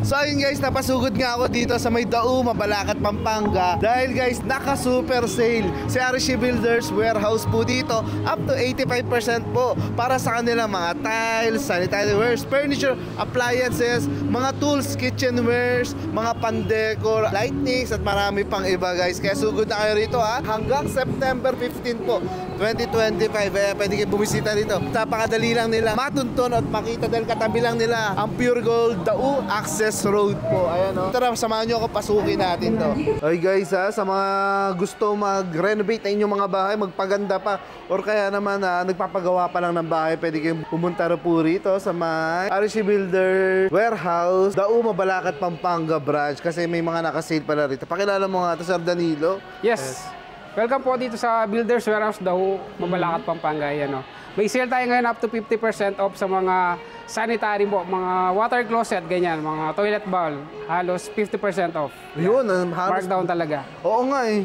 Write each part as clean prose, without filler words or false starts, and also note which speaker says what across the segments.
Speaker 1: So ayun guys, napasugod nga ako dito sa may Dao, Mabalacat, Pampanga. Dahil guys, naka-super sale si Arishi Builders Warehouse po dito. Up to 85% po para sa kanila mga tiles, sanitary wares, furniture, appliances, mga tools, kitchenwares, mga pandecor, lightnings at marami pang iba guys. Kaya sugod na kayo rito ha. Hanggang September 15 po 2025. Pwede kayo bumisita dito. Napakadali lang nila matunton at makita dahil katabi lang nila ang Pure Gold Dao Access Road po. Ayan o. Tara, samahan nyo ako, pasukin natin to. Okay guys ha, sa mga gusto mag-renovate na inyong mga bahay, magpaganda pa, or kaya naman nagpapagawa pa lang ng bahay, pwede kayong pumunta rin po rito sa may Arishi Builder Warehouse, Dao, Mabalacat, Pampanga branch. Kasi may mga nakasale pala rito. Pakilala mo nga ito, Sir Danilo.
Speaker 2: Yes. Welcome po dito sa Builders Warehouse Dao, Mabalacat, Pampanga. Yan, no? May sale tayo ngayon up to 50% off sa mga sanitary po, mga water closet, ganyan, mga toilet bowl, halos 50% off.
Speaker 1: Yun,
Speaker 2: markdown talaga.
Speaker 1: Oo nga eh.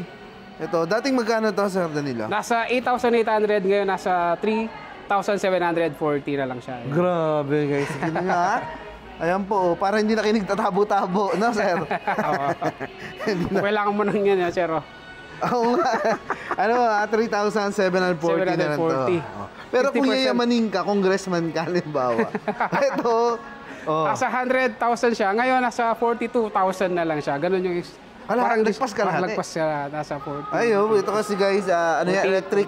Speaker 1: Ito, dating magkano to, Sir Danilo?
Speaker 2: Nasa 8,800 ngayon, nasa 3,740 na lang siya. Yan.
Speaker 1: Grabe guys. Sige nga. Ayan po, para hindi na kayo nagtatabo-tabo, no, Sir?
Speaker 2: Oo. Kailangan mo nang yan, Sir.
Speaker 1: Oo nga. Ano ba, 3,740 na lang to. Pero 50%. Kung yayamanin ka, congressman ka, halimbawa. Ito,
Speaker 2: nasa 100,000 siya. Ngayon, nasa 42,000 na lang siya. Ganun yung...
Speaker 1: Parang lagpas ka lahat
Speaker 2: lagpas siya, nasa 40.
Speaker 1: Ayun, ito kasi guys, ano yan, electric.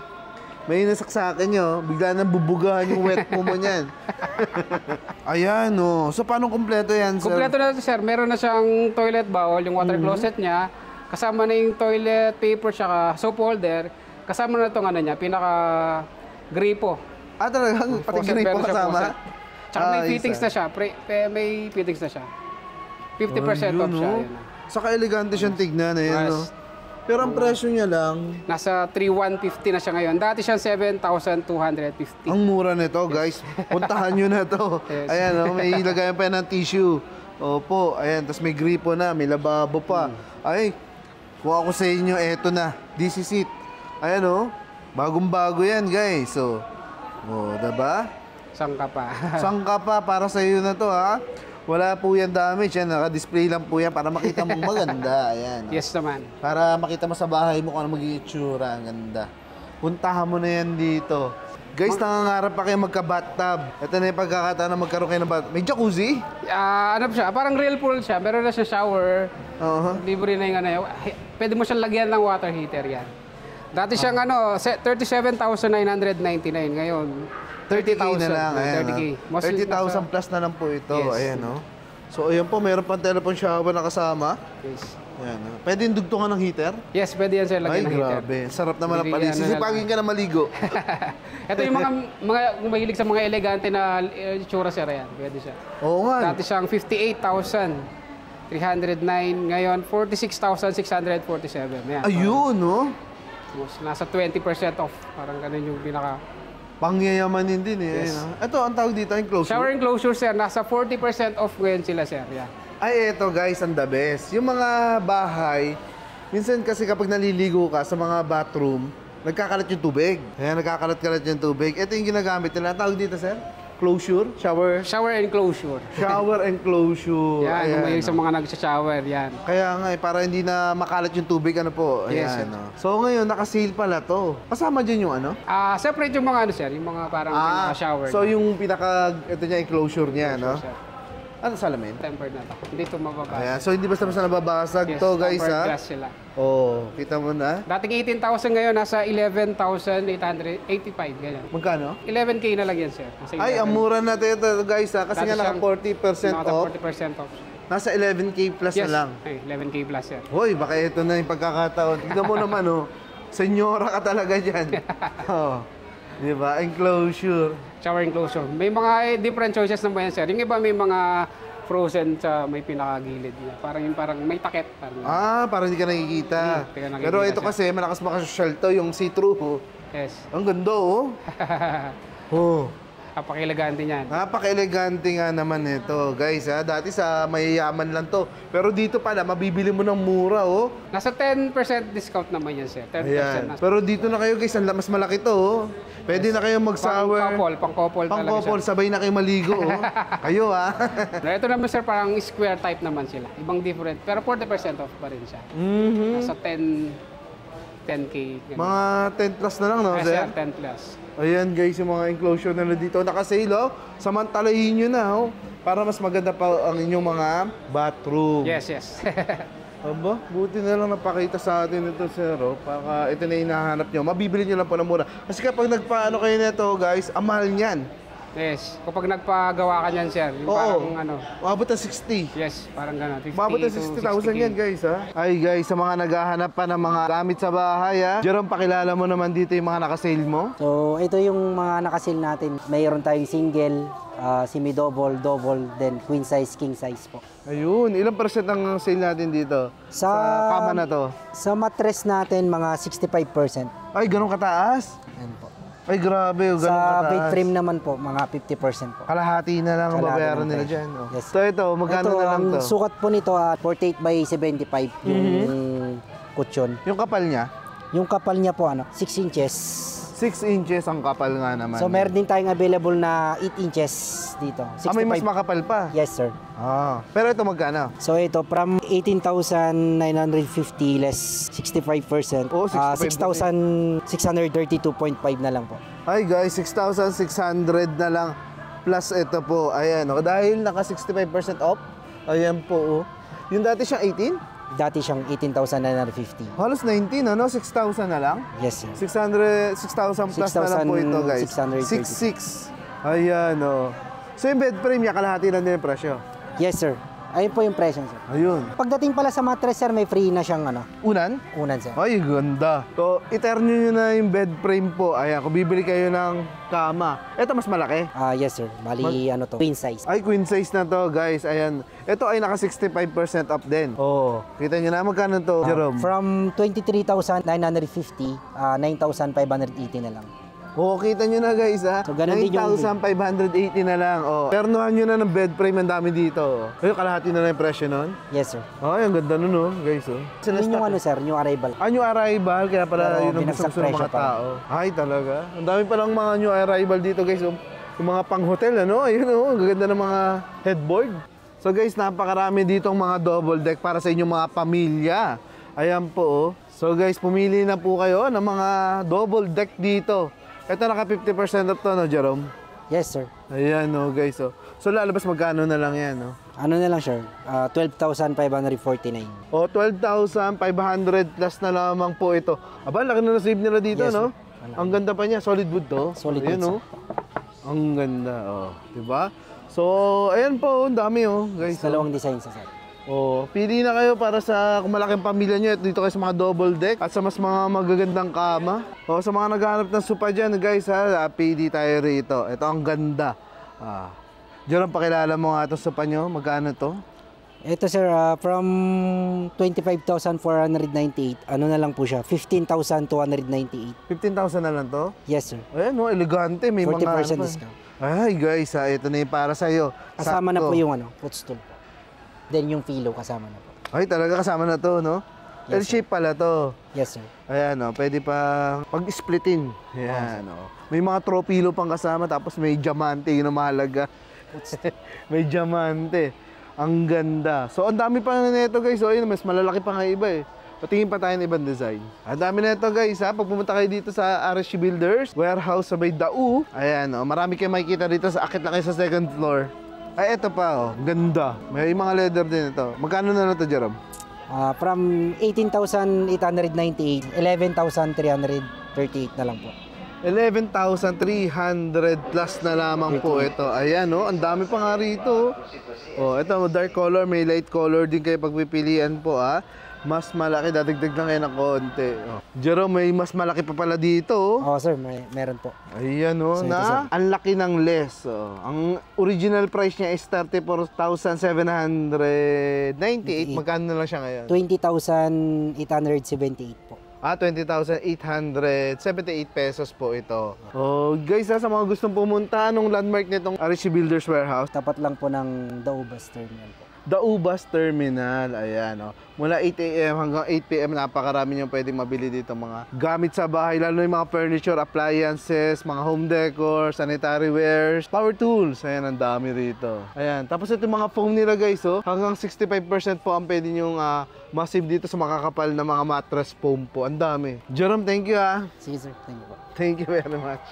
Speaker 1: May nasaksakin nyo, bigla nang bubugahan yung wet mo niyan. Ayan, no. So, paano kumpleto yan, sir? Kumpleto
Speaker 2: na ito, sir. Meron na siyang toilet bowl, yung water closet niya. Kasama na yung toilet paper, tsaka soap holder. Kasama na itong ano niya, pinaka-gripo.
Speaker 1: Ah, talagang pati gripo kasama?
Speaker 2: Tsaka may fittings na siya. May fittings na siya. 50% off siya.
Speaker 1: Saka elegante siyang tignan, ayan, no? Pero ang presyo niya lang...
Speaker 2: Nasa 3,150 na siya ngayon. Dati siyang 7,250.
Speaker 1: Ang mura nito, guys. Puntahan nyo na to. Yes. Ayan, no? May ilagayan pa yan ng tissue. Opo, ayan. Tapos may gripo na, may lababo pa. Ay, kung ako sa inyo, eto na. This is it. Ayan, no? Bagong-bago yan, guys. So, diba?
Speaker 2: Sangka pa.
Speaker 1: Sangka pa para sa iyo na to, ha? Wala po yan damage. Yan, naka-display lang po yan para makita mong maganda. Ayan.
Speaker 2: Yes naman.
Speaker 1: Para makita mo sa bahay mo kung ano magiging itsura. Ang ganda. Puntahan mo na yan dito. Guys, nangangarap pa kayo magka-bathtub. Ito na yung pagkakataon na magkaroon kayo ng bathtub. May jacuzzi?
Speaker 2: Ano siya? Parang real pool siya. Meron na siya shower. Libre na yung ano. Pwede mo siyang lagyan ng water heater yan. Dati siyang 37,999. Ngayon, 30,000
Speaker 1: na lang. 30,000 plus na lang po ito.
Speaker 2: Yes.
Speaker 1: Ayan, no? So, ayan po. Meron pang telephone shower na kasama.
Speaker 2: Yes.
Speaker 1: Ayan, no? Pwede yung dugtungan ng heater?
Speaker 2: Yes, pwede yan sir. Lagyan ng heater.
Speaker 1: Ay, grabe. Sarap naman ang palis. Sisipagin ka na maligo.
Speaker 2: Ito yung mga mahilig sa mga elegante na itsura sir. Yan. Pwede siya.
Speaker 1: Oo nga.
Speaker 2: Dati siyang 58,309. Ngayon, 46,647. Ayan.
Speaker 1: Ayun, no?
Speaker 2: Nasa 20% off. Parang ganun yung pinaka...
Speaker 1: Pangyayamanin din eh. Yes. Ito, ang tawag dito, enclosure.
Speaker 2: Shower enclosure, sir. Nasa 40% off ngayon sila, sir. Yeah.
Speaker 1: Ay, eto guys, ang the best. Yung mga bahay, minsan kasi kapag naliligo ka sa mga bathroom, nagkakalat yung tubig. Ayan, nagkakalat-kalat yung tubig. Ito yung ginagamit nila. Ang tawag dito, sir? Closure? Shower?
Speaker 2: Shower enclosure.
Speaker 1: Shower enclosure.
Speaker 2: Yan, umayos sa mga nag-shower, yan.
Speaker 1: Kaya nga, para hindi na makalat yung tubig, ano po. Ayan,
Speaker 2: yes,
Speaker 1: no? So ngayon, naka-sale pala to. Kasama dyan yung ano?
Speaker 2: Separate yung mga ano, sir. Yung mga parang shower.
Speaker 1: So yung ito niya, enclosure niya, no?
Speaker 2: Sir.
Speaker 1: Ano, salamin?
Speaker 2: Tempered na to. Hindi ito mababasag.
Speaker 1: Ayan, so hindi basta-basta nababasag to, guys, ha?
Speaker 2: Glass sila.
Speaker 1: Oo, kita mo na.
Speaker 2: Dating 18,000 ngayon, nasa 11,885, ganyan.
Speaker 1: Magkano?
Speaker 2: 11K na lang yan, sir.
Speaker 1: Ay, ang mura natin ito, guys, ha? Kasi nga naka 40% off.
Speaker 2: 40% off.
Speaker 1: Nasa 11K plus
Speaker 2: yes,
Speaker 1: na lang.
Speaker 2: Ay, 11K plus, sir.
Speaker 1: Hoy, baka ito na yung pagkakataon. Tignan mo naman, oh. Senyora ka talaga dyan. Oh. Di ba? Enclosure.
Speaker 2: Shower enclosure. May mga different choices naman yan, sir. Yung iba may mga frozen sa may pinakagilid niya. Parang may takip.
Speaker 1: Parang hindi ka nakikita. Pero ito kasi, malakas makasosyal to, yung see-through.
Speaker 2: Yes.
Speaker 1: Ang ganda, oh. Oh.
Speaker 2: Napaka-elegante niyan.
Speaker 1: Napaka-elegante nga naman ito, guys. Ha? Dati sa mayayaman lang to. Pero dito pala, mabibili mo ng mura, oh.
Speaker 2: Nasa 10% discount naman yan, sir. 10%
Speaker 1: Ayan.
Speaker 2: na.
Speaker 1: Pero dito na kayo, guys. Mas malaki to, oh. Pwede na kayong mag-shower.
Speaker 2: Pang-couple talaga
Speaker 1: Pang-couple,
Speaker 2: siya.
Speaker 1: sabay na kayo maligo, oh. Kayo, ha?
Speaker 2: Ito naman, sir, parang square type naman sila. Ibang different. Pero 40% off pa rin siya. Nasa 10K. Ganun.
Speaker 1: Mga 10 plus na lang, no,
Speaker 2: Yes,
Speaker 1: sir?
Speaker 2: sir, 10 plus.
Speaker 1: Ayan, guys, yung mga enclosure na dito. Naka-sale, oh. Samantalahin nyo na, oh. Para mas maganda pa ang inyong mga bathroom.
Speaker 2: Yes.
Speaker 1: Aba, buti na lang napakita sa atin ito, sir. Oh. Para ito na hinahanap nyo. Mabibili nyo lang po na mura. Kasi kapag nagpaano kayo nito, guys, ang mahal niyan.
Speaker 2: Yes. Kapag nagpagawa ka niyan, sir, yung
Speaker 1: Oo.
Speaker 2: parang
Speaker 1: Umabot na 60.
Speaker 2: yes, parang gano'n. 50
Speaker 1: Umabot na
Speaker 2: to
Speaker 1: 60,000 yan,
Speaker 2: 60K.
Speaker 1: guys, ha? Ay, guys, sa mga naghahanap pa ng mga gamit sa bahay, ha? Jerome, pakilala mo naman dito yung mga nakasale mo.
Speaker 3: So, ito yung mga nakasil natin. Mayroon tayong single, semi-double, double, then queen size, king size po.
Speaker 1: Ayun, ilang percent ang sale natin dito? Sa kama na to?
Speaker 3: Sa mattress natin, mga 65%.
Speaker 1: Ay, ganun kataas?
Speaker 3: Yan po.
Speaker 1: Ay, grabe, ganun
Speaker 3: Sa
Speaker 1: kataas.
Speaker 3: bed frame naman po, mga 50% po.
Speaker 1: Kalahati na lang ang
Speaker 3: Kalahati
Speaker 1: babayaran
Speaker 3: ng
Speaker 1: nila
Speaker 3: presyo.
Speaker 1: dyan. Oh.
Speaker 3: Yes.
Speaker 1: So ito, magkano
Speaker 3: Ito,
Speaker 1: na lang
Speaker 3: ang
Speaker 1: to?
Speaker 3: sukat po nito, 48 by 75 yung kutsyon.
Speaker 1: Yung kapal niya?
Speaker 3: Yung kapal niya po, 6 inches.
Speaker 1: 6 inches ang kapal nga naman.
Speaker 3: So, meron din tayong available na 8 inches dito.
Speaker 1: may mas makapal pa?
Speaker 3: Yes, sir.
Speaker 1: Ah, pero ito magkano?
Speaker 3: So ito, from 18,950 less 65%,
Speaker 1: Oh, 65%.
Speaker 3: 6,632.5 na lang po.
Speaker 1: Ay guys, 6,600 na lang plus ito po. Ayan, oh, dahil naka 65% off. Ayan po, oh. Yung dati siyang 18?
Speaker 3: Dati siyang 18,950.
Speaker 1: Halos 19, ano? 6,000 na lang?
Speaker 3: Yes, sir.
Speaker 1: 6,000 plus na lang po ito, guys.
Speaker 3: 6,636.
Speaker 1: 6,600. Ayan, oh. So yung bed frame niya, kalahati lang din yung presyo.
Speaker 3: Yes, sir. Ayun po yung presyo, sir.
Speaker 1: Ayun.
Speaker 3: Pagdating pala sa mattress, sir, may free na siyang
Speaker 1: Unan?
Speaker 3: unan, sir.
Speaker 1: Ay, ganda. So, i-turn nyo na yung bed frame po. Ayan, kung bibili kayo ng kama. Ito mas malaki.
Speaker 3: Yes, sir. Bali, queen size.
Speaker 1: Ay, queen size na to, guys. Ayan. Ito ay naka 65% off din. Oh. Kita nyo na, magkano to, Jerome?
Speaker 3: From 23,950, 9,580 na lang.
Speaker 1: Oo, kita nyo na, guys, ha?
Speaker 3: So, ganun din yung-
Speaker 1: 9,580 na lang. Oh. Ternuhan nyo na ng bed frame, ang dami dito. Ayun, kalahati na lang yung presyo nun.
Speaker 3: Yes, sir.
Speaker 1: Ay, ang ganda nun, oh, guys, oh.
Speaker 3: Yun yung
Speaker 1: Sir,
Speaker 3: sir, new arrival.
Speaker 1: new arrival, kaya pala
Speaker 3: Pero
Speaker 1: yun ang
Speaker 3: binagsak
Speaker 1: gusto ng
Speaker 3: presyo
Speaker 1: mga
Speaker 3: pa.
Speaker 1: tao. Ay, talaga. Ang dami palang mga new arrival dito, guys. Oh. Yung mga pang-hotel, ano? Ayun, oh, ang gaganda ng mga headboard. So, guys, napakarami ditong mga double deck para sa inyong mga pamilya. Ayan po, oh. So, guys, pumili na po kayo ng mga double deck dito. Ito, naka 50% off to, no, Jerome?
Speaker 3: Yes, sir.
Speaker 1: Ayan, oh, guys, oh. So, lalabas magkano na lang yan, no?
Speaker 3: Ano na lang, sir? 12,549.
Speaker 1: O, 12,500 plus na lamang po ito. Aba, laki na na-save nila dito,
Speaker 3: Yes,
Speaker 1: no?
Speaker 3: sir.
Speaker 1: Ang ganda pa niya. Solid wood to.
Speaker 3: Solid
Speaker 1: Ayan,
Speaker 3: wood,
Speaker 1: oh. Ang ganda, oh. Diba? So, ayan po, ang dami, oh, guys.
Speaker 3: Dalawang design sa sir.
Speaker 1: Oh, pili na kayo para sa kung malaking pamilya nyo at dito kayo sa mga double deck at sa mas mga magagandang kama. O, sa mga naghahanap ng sopa dyan, guys, ha, pili tayo rito. Ito, ang ganda. Jerome, pakilala mo nga itong sopa nyo. Magkano to?
Speaker 3: Ito, sir, from 25,498, ano na lang po siya? 15,298.
Speaker 1: 15,000 na lang to?
Speaker 3: Yes, sir.
Speaker 1: Ayan, oh, elegante. May
Speaker 3: 40%
Speaker 1: mga ano pa.
Speaker 3: discount.
Speaker 1: Ay, guys, ha, ito na yung para sa'yo.
Speaker 3: Kasama na
Speaker 1: Sakto.
Speaker 3: po yung footstool po. Then yung pillow kasama na po.
Speaker 1: Ay, talaga kasama na to, no?
Speaker 3: Yes,
Speaker 1: L-shape pala to.
Speaker 3: Yes, sir.
Speaker 1: Ayan, oh, pwede pa pag-splitin. Ayan, oh. May mga throw pillow pang kasama, tapos may diamante, yun ang mahalaga. May diamante. Ang ganda. So, ang dami pa na nito, guys. So, ayun, mas malalaki pa nga iba, eh. Patingin pa tayo ng ibang design. Ang dami na ito, guys, ha. Pag pumunta kayo dito sa RSC Builders, warehouse sa may Dau. Ayan, oh. Marami kayo makikita dito sa akit lang kayo sa second floor. Ay, ito pa, oh. Ganda. May mga leather din ito. Magkano na to, Jerome?
Speaker 3: From 18,898, 11,338 na lang po.
Speaker 1: 11,300 plus na lamang po ito. Ayan, oh, ang dami pa nga rito. Oh, ito, dark color, may light color din kayo pagpipilian po, ah. Mas malaki, dadagdag lang kayo ng konti. Oh. Jerome, may mas malaki pa pala dito, oh.
Speaker 3: Oo, sir, meron po.
Speaker 1: Ayan, oh,
Speaker 3: So, ito,
Speaker 1: na ang laki ng less. Oh. Ang original price niya is 34,798. Magkano na lang siya ngayon?
Speaker 3: 20,878 po.
Speaker 1: 20,878 pesos po ito. Oh, guys, sa mga gustong pumunta, anong landmark nitong Arishi Builders Warehouse?
Speaker 3: Tapat lang po ng Daubas Terminal po.
Speaker 1: The Ubas Terminal, ayan oh. Mula 8 a.m. hanggang 8 p.m. napakarami nyo pwedeng mabili dito mga gamit sa bahay, lalo yung mga furniture, appliances, mga home decor, sanitary wares, power tools. Ayan, ang dami rito. Ayan, tapos ito mga foam nila guys, oh, hanggang 65% po ang pwede nyong massive dito sa makakapal na mga mattress foam po. Ang dami. Jerome, thank you ah.
Speaker 3: Sige sir, thank you po.
Speaker 1: Thank you very much.